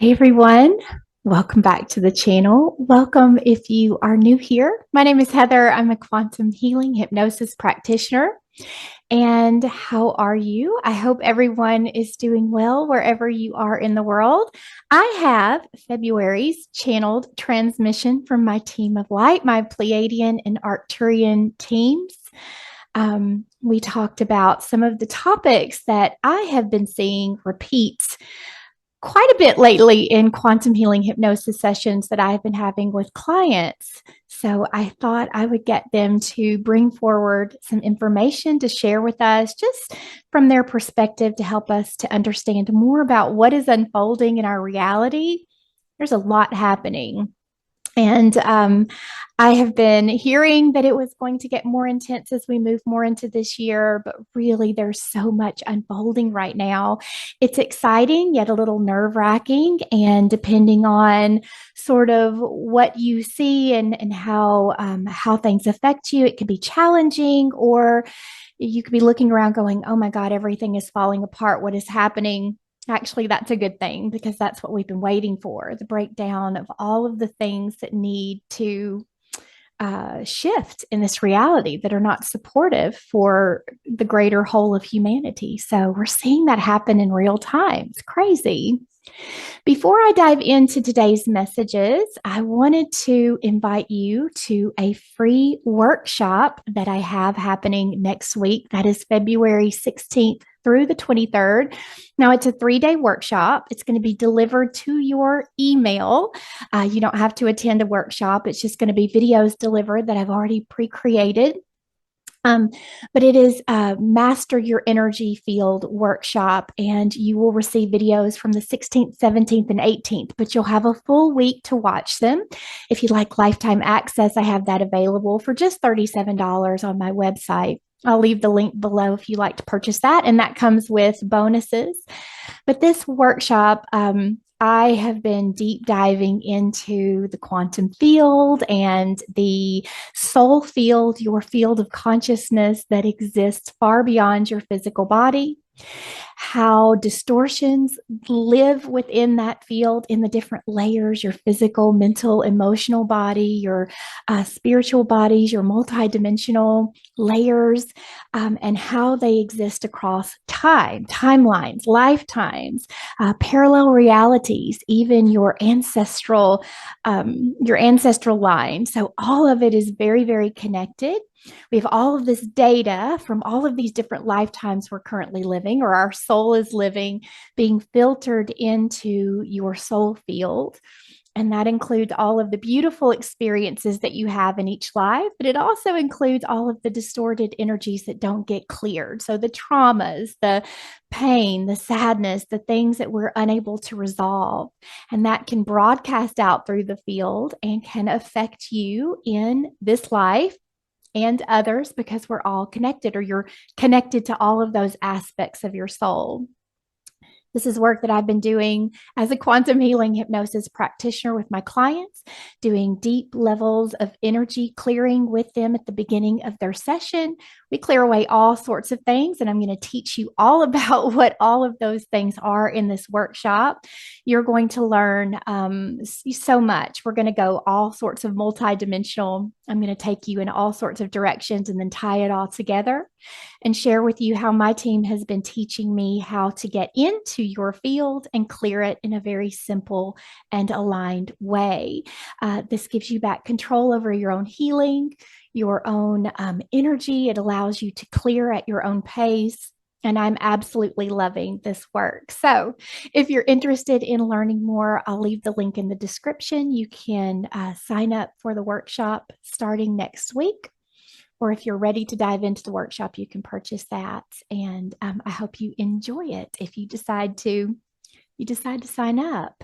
Hey everyone, welcome back to the channel. Welcome if you are new here. My name is Heather. I'm a quantum healing hypnosis practitioner. And how are you? I hope everyone is doing well wherever you are in the world. I have February's channeled transmission from my team of light, my Pleiadian and Arcturian teams. We talked about some of the topics that I have been seeing repeat quite a bit lately in quantum healing hypnosis sessions that I've been having with clients. So I thought I would get them to bring forward some information to share with us, just from their perspective, to help us to understand more about what is unfolding in our reality. There's a lot happening. And I have been hearing that it was going to get more intense as we move more into this year, but really there's so much unfolding right now. It's exciting, yet a little nerve-wracking. And depending on sort of what you see and how things affect you, it could be challenging, or you could be looking around going, oh my God, everything is falling apart. What is happening? Actually, that's a good thing because that's what we've been waiting for, the breakdown of all of the things that need to shift in this reality that are not supportive for the greater whole of humanity. So we're seeing that happen in real time. It's crazy. Before I dive into today's messages, I wanted to invite you to a free workshop that I have happening next week. That is February 16th through the 23rd. Now, it's a 3-day workshop. It's going to be delivered to your email. You don't have to attend a workshop. It's just going to be videos delivered that I've already pre-created. Um, but it is a Master Your Energy Field workshop, and you will receive videos from the 16th, 17th, and 18th, but you'll have a full week to watch them. If you'd like lifetime access, I have that available for just $37 on my website. I'll leave the link below if you'd like to purchase that, and that comes with bonuses. But this workshop, I have been deep diving into the quantum field and the soul field, your field of consciousness that exists far beyond your physical body, how distortions live within that field in the different layers, your physical, mental, emotional body, your spiritual bodies, your multidimensional layers, and how they exist across time, timelines, lifetimes, parallel realities, even your ancestral line. So all of it is very, very connected. We have all of this data from all of these different lifetimes we're currently living, or our soul is living, being filtered into your soul field. And that includes all of the beautiful experiences that you have in each life, but it also includes all of the distorted energies that don't get cleared. So the traumas, the pain, the sadness, the things that we're unable to resolve. And that can broadcast out through the field and can affect you in this life and others, because we're all connected, or you're connected to all of those aspects of your soul. This is work that I've been doing as a quantum healing hypnosis practitioner with my clients, doing deep levels of energy clearing with them at the beginning of their session. We clear away all sorts of things, and I'm going to teach you all about what all of those things are in this workshop. You're going to learn so much. We're going to go all sorts of multidimensional. I'm going to take you in all sorts of directions and then tie it all together and share with you how my team has been teaching me how to get into your field and clear it in a very simple and aligned way. This gives you back control over your own healing, your own energy. It allows you to clear at your own pace. And I'm absolutely loving this work. So if you're interested in learning more, I'll leave the link in the description. You can sign up for the workshop starting next week. Or if you're ready to dive into the workshop, you can purchase that. And I hope you enjoy it if you decide to sign up.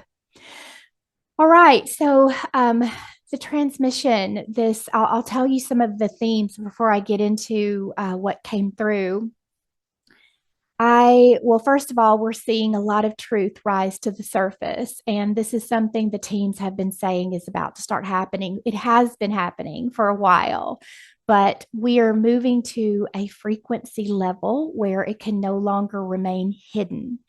All right. So the transmission, I'll tell you some of the themes before I get into what came through. Well, first of all, we're seeing a lot of truth rise to the surface. And this is something the teams have been saying is about to start happening. It has been happening for a while, but we are moving to a frequency level where it can no longer remain hidden.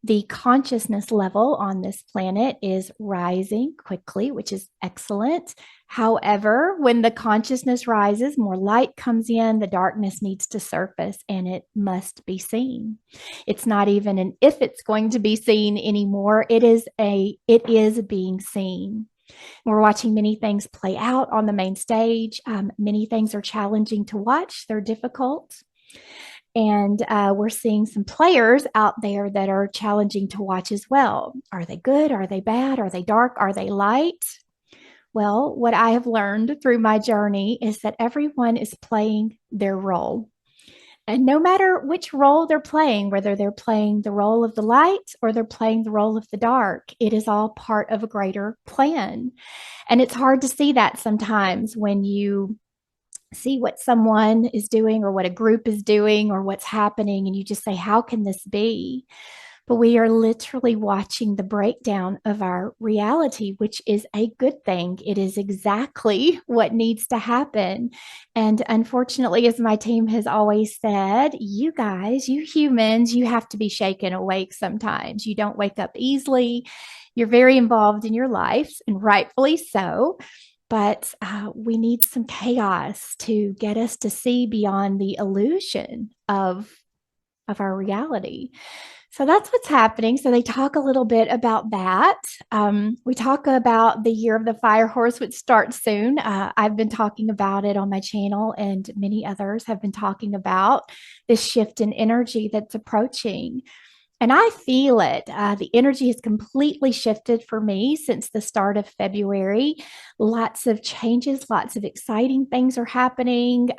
The consciousness level on this planet is rising quickly, which is excellent. However, when the consciousness rises, more light comes in, the darkness needs to surface, and it must be seen. It's not even an if it's going to be seen anymore. It is being seen. We're watching many things play out on the main stage. Many things are challenging to watch. They're difficult. And we're seeing some players out there that are challenging to watch as well. Are they good? Are they bad? Are they dark? Are they light? Well, what I have learned through my journey is that everyone is playing their role. And no matter which role they're playing, whether they're playing the role of the light or they're playing the role of the dark, it is all part of a greater plan. And it's hard to see that sometimes when you see what someone is doing or what a group is doing or what's happening, and you just say, how can this be? But we are literally watching the breakdown of our reality, which is a good thing. It is exactly what needs to happen. And unfortunately, as my team has always said, you guys, you humans, you have to be shaken awake sometimes. You don't wake up easily. You're very involved in your lives, and rightfully so. But we need some chaos to get us to see beyond the illusion of our reality. So that's what's happening. So they talk a little bit about that. We talk about the year of the fire horse, which starts soon. I've been talking about it on my channel, and many others have been talking about this shift in energy that's approaching. And I feel it. The energy has completely shifted for me since the start of February. Lots of changes, lots of exciting things are happening.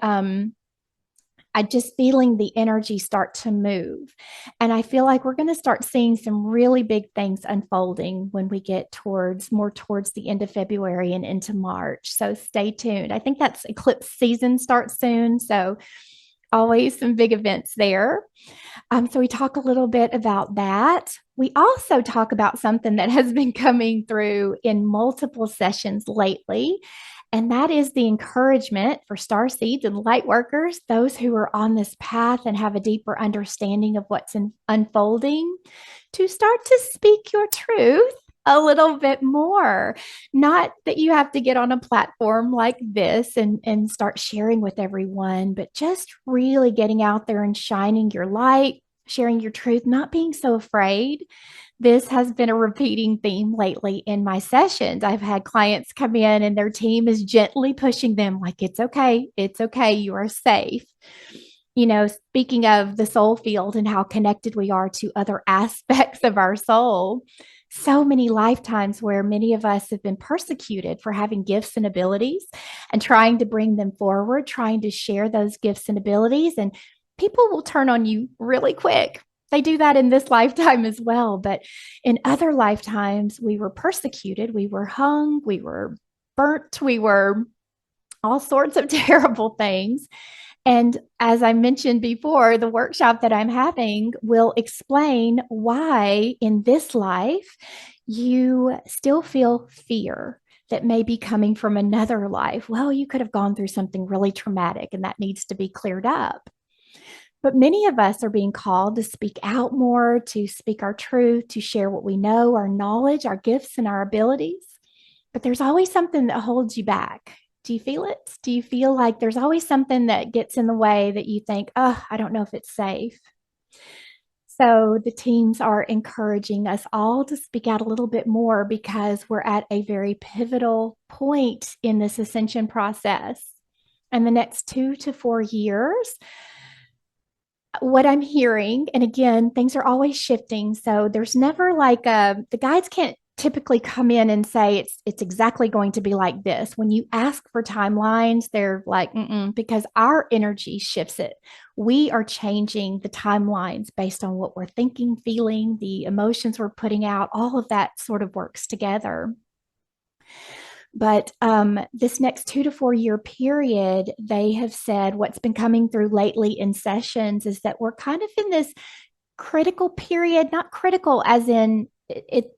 I just feeling the energy start to move. And I feel like we're going to start seeing some really big things unfolding when we get towards the end of February and into March. So stay tuned. I think that's eclipse season starts soon. So always some big events there. So we talk a little bit about that. We also talk about something that has been coming through in multiple sessions lately, and that is the encouragement for star seeds and light workers, those who are on this path and have a deeper understanding of what's unfolding, to start to speak your truth a little bit more. Not that you have to get on a platform like this and start sharing with everyone, but just really getting out there and shining your light, sharing your truth, not being so afraid. This has been a repeating theme lately in my sessions. I've had clients come in and their team is gently pushing them like, it's okay, you are safe. You know, speaking of the soul field and how connected we are to other aspects of our soul, so many lifetimes where many of us have been persecuted for having gifts and abilities and trying to bring them forward, trying to share those gifts and abilities. And people will turn on you really quick. They do that in this lifetime as well. But in other lifetimes, we were persecuted, we were hung, we were burnt, we were all sorts of terrible things. And as I mentioned before, the workshop that I'm having will explain why in this life you still feel fear that may be coming from another life. Well, you could have gone through something really traumatic and that needs to be cleared up. But many of us are being called to speak out more, to speak our truth, to share what we know, our knowledge, our gifts, and our abilities. But there's always something that holds you back. Do you feel it? Do you feel like there's always something that gets in the way that you think, oh, I don't know if it's safe? So the teams are encouraging us all to speak out a little bit more because we're at a very pivotal point in this ascension process. And the next 2 to 4 years, what I'm hearing, and again, things are always shifting. So there's never like the guides can't typically come in and say it's exactly going to be like this. When you ask for timelines, they're like, because our energy shifts it. We are changing the timelines based on what we're thinking, feeling, the emotions we're putting out. All of that sort of works together. But this next 2 to 4 year period, they have said what's been coming through lately in sessions is that we're kind of in this critical period, not critical as in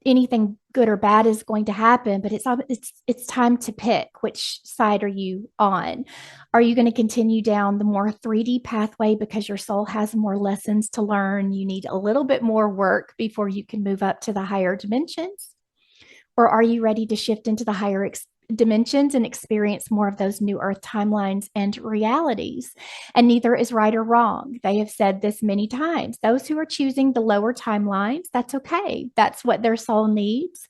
anything good or bad is going to happen, but it's time to pick which side are you on. Are you going to continue down the more 3D pathway because your soul has more lessons to learn? You need a little bit more work before you can move up to the higher dimensions. Or are you ready to shift into the higher dimensions and experience more of those new earth timelines and realities? And neither is right or wrong. They have said this many times. Those who are choosing the lower timelines, that's okay. That's what their soul needs.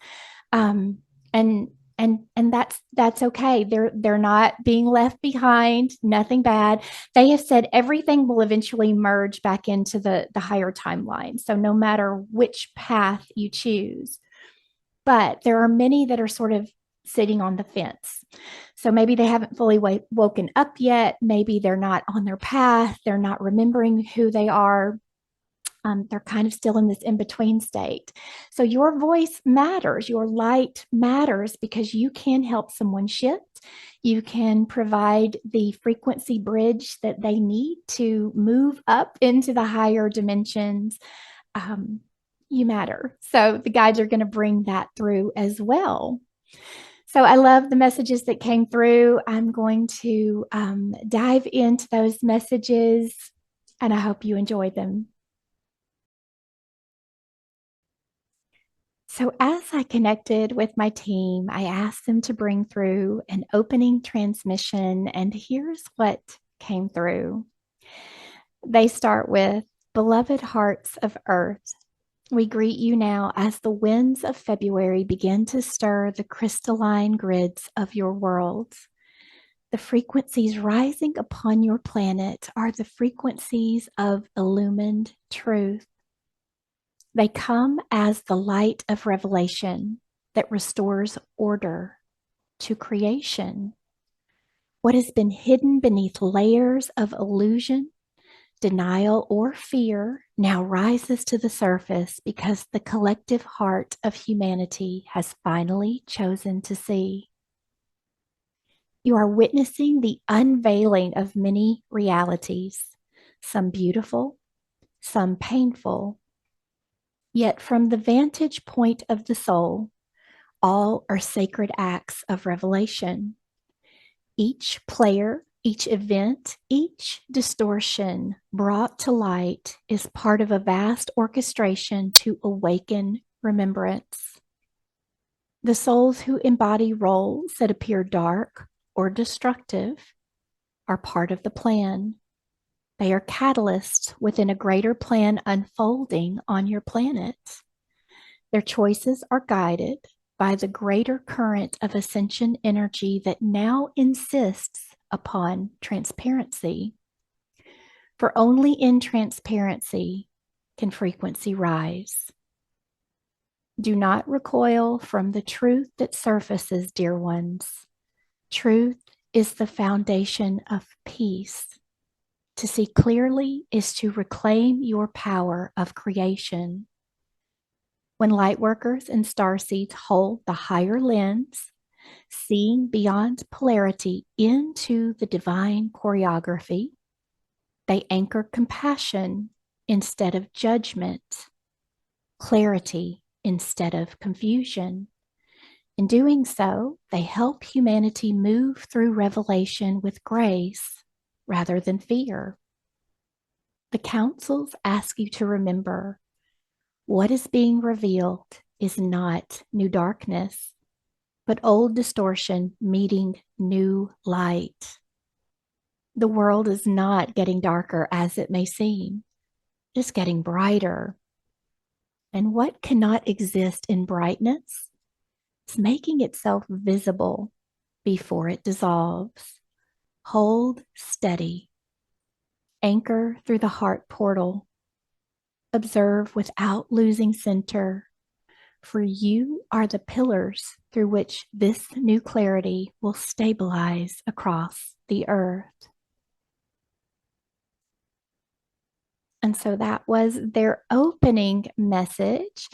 Um, and that's okay. They're not being left behind, nothing bad. They have said everything will eventually merge back into the higher timeline. So no matter which path you choose, but there are many that are sort of sitting on the fence. So maybe they haven't fully woken up yet. Maybe they're not on their path. They're not remembering who they are. They're kind of still in this in between state. So your voice matters. Your light matters because you can help someone shift. You can provide the frequency bridge that they need to move up into the higher dimensions. Um, you matter. So the guides are going to bring that through as well. So I love the messages that came through. I'm going to dive into those messages, and I hope you enjoy them. So as I connected with my team, I asked them to bring through an opening transmission, and here's what came through. They start with, "Beloved hearts of earth, we greet you now as the winds of February begin to stir the crystalline grids of your worlds. The frequencies rising upon your planet are the frequencies of illumined truth. They come as the light of revelation that restores order to creation. What has been hidden beneath layers of illusion, denial, or fear now rises to the surface because the collective heart of humanity has finally chosen to see. You are witnessing the unveiling of many realities, some beautiful, some painful. Yet, from the vantage point of the soul, all are sacred acts of revelation. Each player, each event, each distortion brought to light is part of a vast orchestration to awaken remembrance. The souls who embody roles that appear dark or destructive are part of the plan. They are catalysts within a greater plan unfolding on your planet. Their choices are guided by the greater current of ascension energy that now insists upon transparency. For only in transparency can frequency rise. Do not recoil from the truth that surfaces, dear ones. Truth is the foundation of peace. To see clearly is to reclaim your power of creation. When lightworkers and starseeds hold the higher lens, seeing beyond polarity into the divine choreography, they anchor compassion instead of judgment, clarity instead of confusion. In doing so, they help humanity move through revelation with grace rather than fear. The councils ask you to remember what is being revealed is not new darkness, but old distortion meeting new light. The world is not getting darker as it may seem, it's getting brighter. And what cannot exist in brightness is making itself visible before it dissolves. Hold steady. Anchor through the heart portal. Observe without losing center. For you are the pillars through which this new clarity will stabilize across the earth. And so that was their opening message.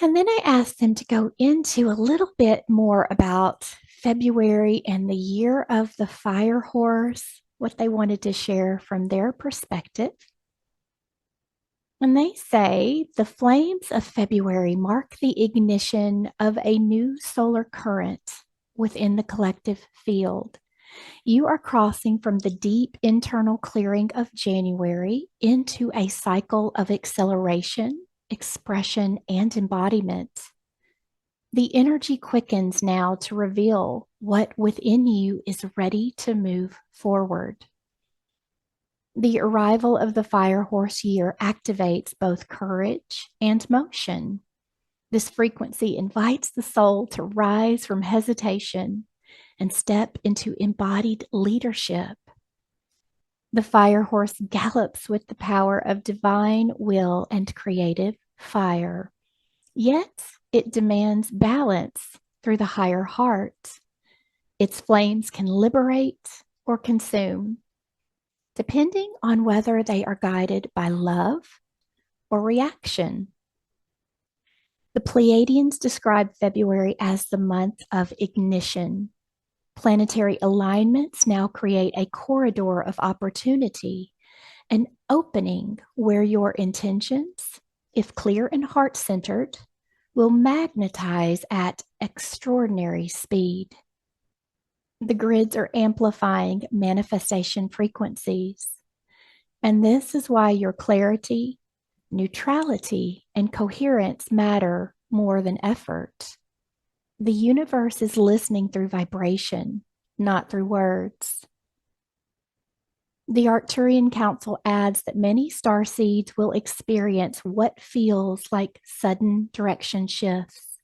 And then I asked them to go into a little bit more about February and the year of the fire horse, what they wanted to share from their perspective. And they say the flames of February mark the ignition of a new solar current within the collective field. You are crossing from the deep internal clearing of January into a cycle of acceleration, expression, and embodiment. The energy quickens now to reveal what within you is ready to move forward. The arrival of the fire horse year activates both courage and motion. This frequency invites the soul to rise from hesitation and step into embodied leadership. The fire horse gallops with the power of divine will and creative fire. Yet it demands balance through the higher heart. Its flames can liberate or consume, depending on whether they are guided by love or reaction. The Pleiadians describe February as the month of ignition. Planetary alignments now create a corridor of opportunity, an opening where your intentions, if clear and heart centered, will magnetize at extraordinary speed. The grids are amplifying manifestation frequencies. And this is why your clarity, neutrality, and coherence matter more than effort. The universe is listening through vibration, not through words. The Arcturian Council adds that many star seeds will experience what feels like sudden direction shifts.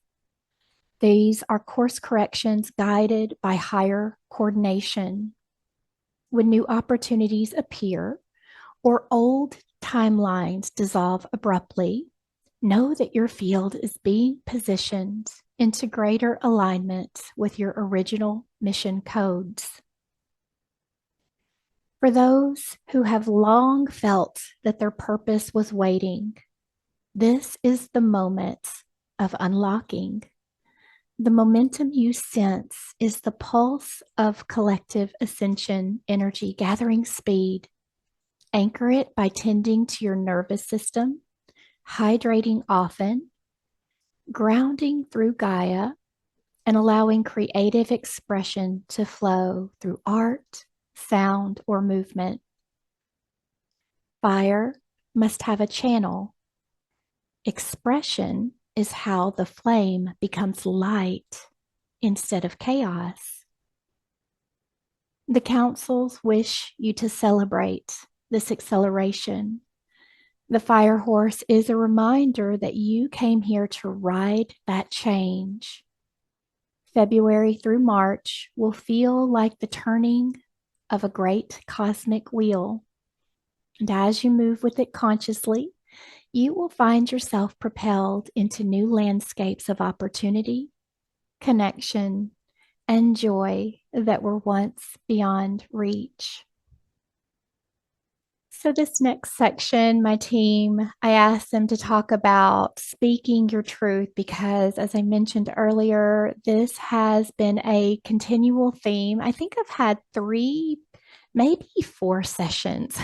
These are course corrections guided by higher coordination. When new opportunities appear or old timelines dissolve abruptly, know that your field is being positioned into greater alignment with your original mission codes. For those who have long felt that their purpose was waiting, this is the moment of unlocking. The momentum you sense is the pulse of collective ascension energy gathering speed. Anchor it by tending to your nervous system, hydrating often, grounding through Gaia, and allowing creative expression to flow through art, sound, or movement. Fire must have a channel. Expression is how the flame becomes light instead of chaos. The councils wish you to celebrate this acceleration. The fire horse is a reminder that you came here to ride that change. February through March will feel like the turning of a great cosmic wheel. And as you move with it consciously, you will find yourself propelled into new landscapes of opportunity, connection, and joy that were once beyond reach. So, this next section, my team, I asked them to talk about speaking your truth because, as I mentioned earlier, this has been a continual theme. I think I've had 3, maybe 4 sessions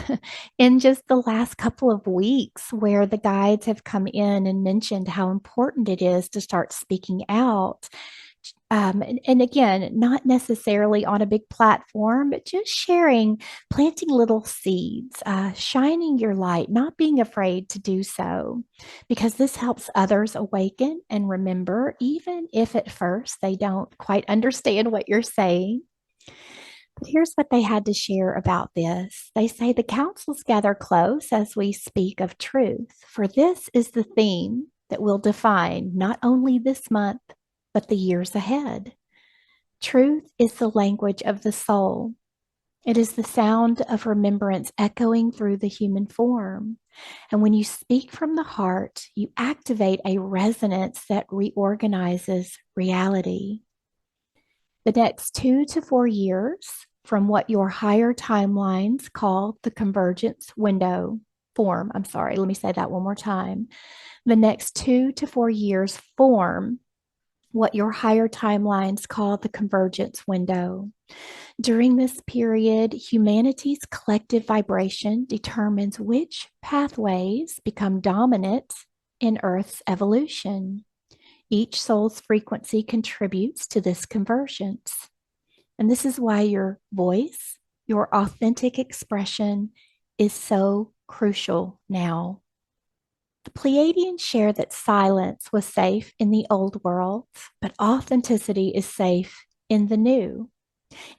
in just the last couple of weeks where the guides have come in and mentioned how important it is to start speaking out. And again, not necessarily on a big platform, but just sharing, planting little seeds, shining your light, not being afraid to do so, because this helps others awaken and remember, even if at first they don't quite understand what you're saying. But here's what they had to share about this. They say the councils gather close as we speak of truth, for this is the theme that will define not only this month, but the years ahead. Truth is the language of the soul. It is the sound of remembrance echoing through the human form. And when you speak from the heart, you activate a resonance that reorganizes reality. The next 2 to 4 years, from what your higher timelines call the convergence window form, I'm sorry, let me say that one more time. The next 2 to 4 years form what your higher timelines call the convergence window. During this period, humanity's collective vibration determines which pathways become dominant in Earth's evolution. Each soul's frequency contributes to this convergence. And this is why your voice, your authentic expression, is so crucial now. The Pleiadians share that silence was safe in the old world, but authenticity is safe in the new.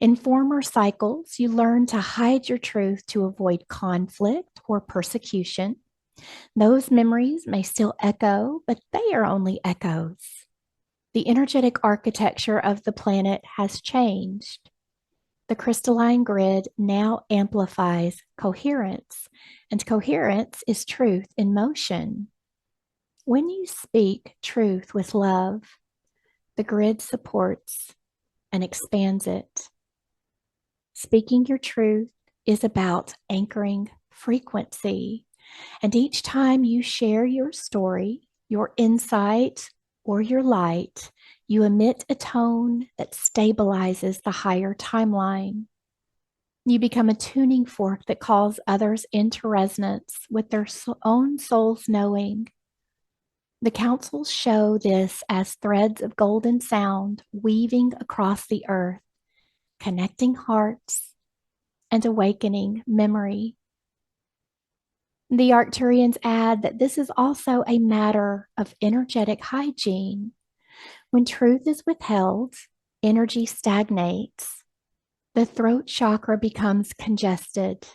In former cycles, you learn to hide your truth to avoid conflict or persecution. Those memories may still echo, but they are only echoes. The energetic architecture of the planet has changed. The crystalline grid now amplifies coherence, and coherence is truth in motion. When you speak truth with love, the grid supports and expands it. Speaking your truth is about anchoring frequency. And each time you share your story, your insight, or your light, you emit a tone that stabilizes the higher timeline. You become a tuning fork that calls others into resonance with their own soul's knowing. The councils show this as threads of golden sound weaving across the earth, connecting hearts and awakening memory. The Arcturians add that this is also a matter of energetic hygiene. When truth is withheld, energy stagnates. The throat chakra becomes congested,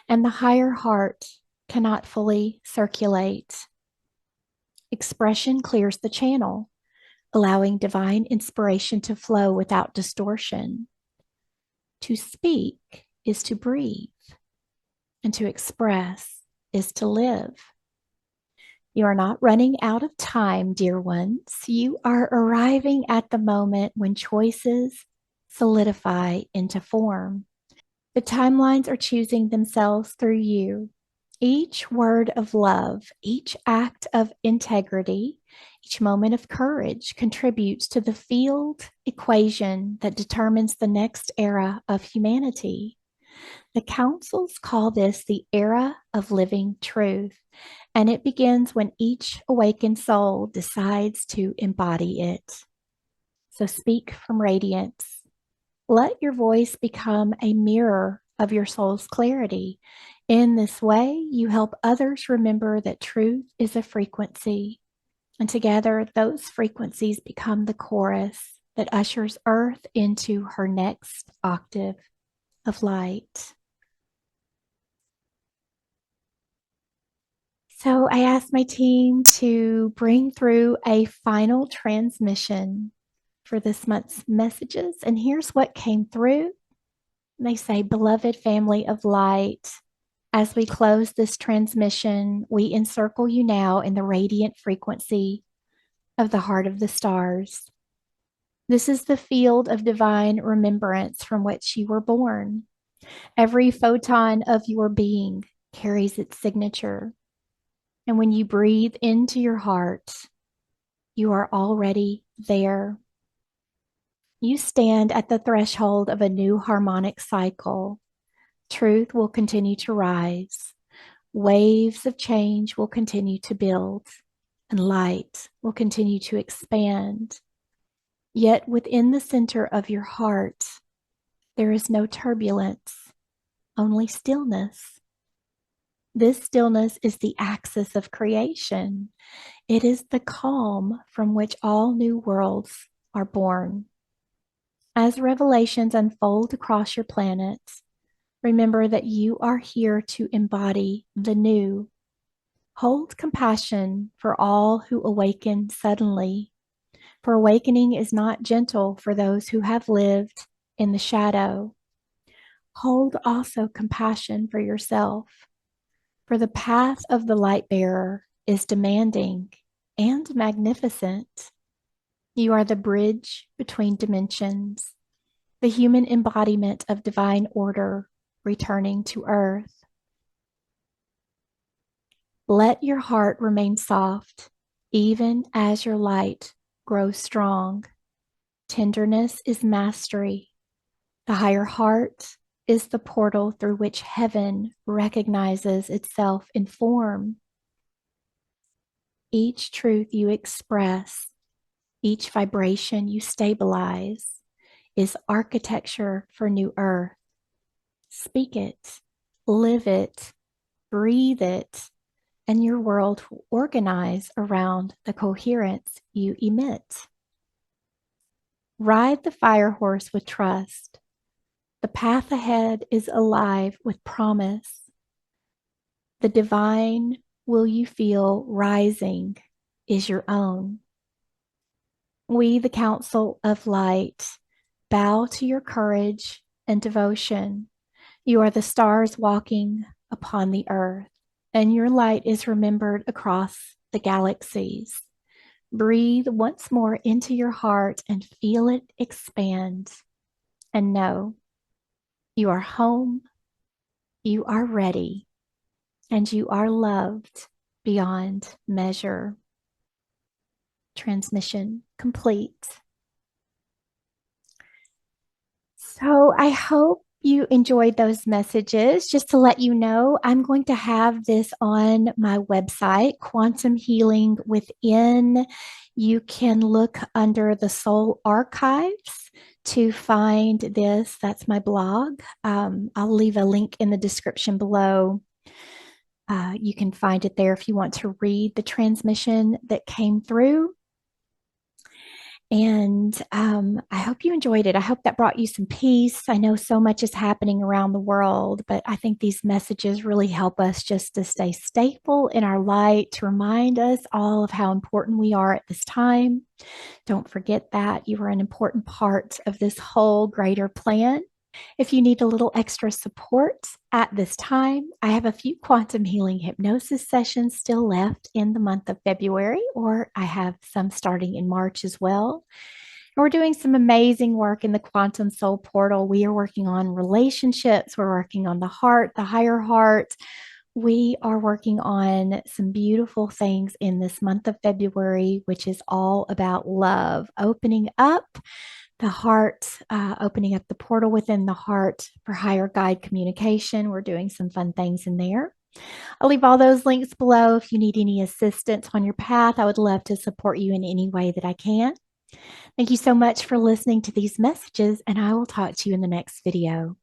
and the higher heart cannot fully circulate. Expression clears the channel, allowing divine inspiration to flow without distortion. To speak is to breathe, and to express is to live. You are not running out of time, dear ones. You are arriving at the moment when choices solidify into form. The timelines are choosing themselves through you. Each word of love, each act of integrity, each moment of courage contributes to the field equation that determines the next era of humanity. The councils call this the era of living truth, and it begins when each awakened soul decides to embody it. So speak from radiance. Let your voice become a mirror of your soul's clarity. In this way, you help others remember that truth is a frequency, and together those frequencies become the chorus that ushers Earth into her next octave of light. So I asked my team to bring through a final transmission for this month's messages. And here's what came through. They say, "Beloved family of light, as we close this transmission, we encircle you now in the radiant frequency of the heart of the stars. This is the field of divine remembrance from which you were born. Every photon of your being carries its signature. And when you breathe into your heart, you are already there. You stand at the threshold of a new harmonic cycle. Truth will continue to rise. Waves of change will continue to build, and light will continue to expand. Yet within the center of your heart, there is no turbulence, only stillness. This stillness is the axis of creation. It is the calm from which all new worlds are born. As revelations unfold across your planets, remember that you are here to embody the new. Hold compassion for all who awaken suddenly, for awakening is not gentle for those who have lived in the shadow. Hold also compassion for yourself, for the path of the light bearer is demanding and magnificent. You are the bridge between dimensions, the human embodiment of divine order returning to earth. Let your heart remain soft, even as your light grow strong. Tenderness is mastery. The higher heart is the portal through which heaven recognizes itself in form. Each truth you express, each vibration you stabilize, is architecture for new earth. Speak it, live it, breathe it, and your world will organize around the coherence you emit. Ride the fire horse with trust. The path ahead is alive with promise. The divine will you feel rising is your own. We, the Council of Light, bow to your courage and devotion. You are the stars walking upon the earth, and your light is remembered across the galaxies. Breathe once more into your heart and feel it expand. And know you are home, you are ready, and you are loved beyond measure. Transmission complete. So I hope you enjoyed those messages. Just to let you know, I'm going to have this on my website, Quantum Healing Within. You can look under the Soul Archives to find this. That's my blog. I'll leave a link in the description below. You can find it there if you want to read the transmission that came through. And I hope you enjoyed it. I hope that brought you some peace. I know so much is happening around the world, but I think these messages really help us just to stay stable in our light, to remind us all of how important we are at this time. Don't forget that you are an important part of this whole greater plan. If you need a little extra support at this time, I have a few quantum healing hypnosis sessions still left in the month of February, or I have some starting in March as well. And we're doing some amazing work in the Quantum Soul Portal. We are working on relationships, we're working on the heart, the higher heart. We are working on some beautiful things in this month of February, which is all about love, opening up the heart, opening up the portal within the heart for higher guide communication. We're doing some fun things in there. I'll leave all those links below if you need any assistance on your path. I would love to support you in any way that I can. Thank you so much for listening to these messages, and I will talk to you in the next video.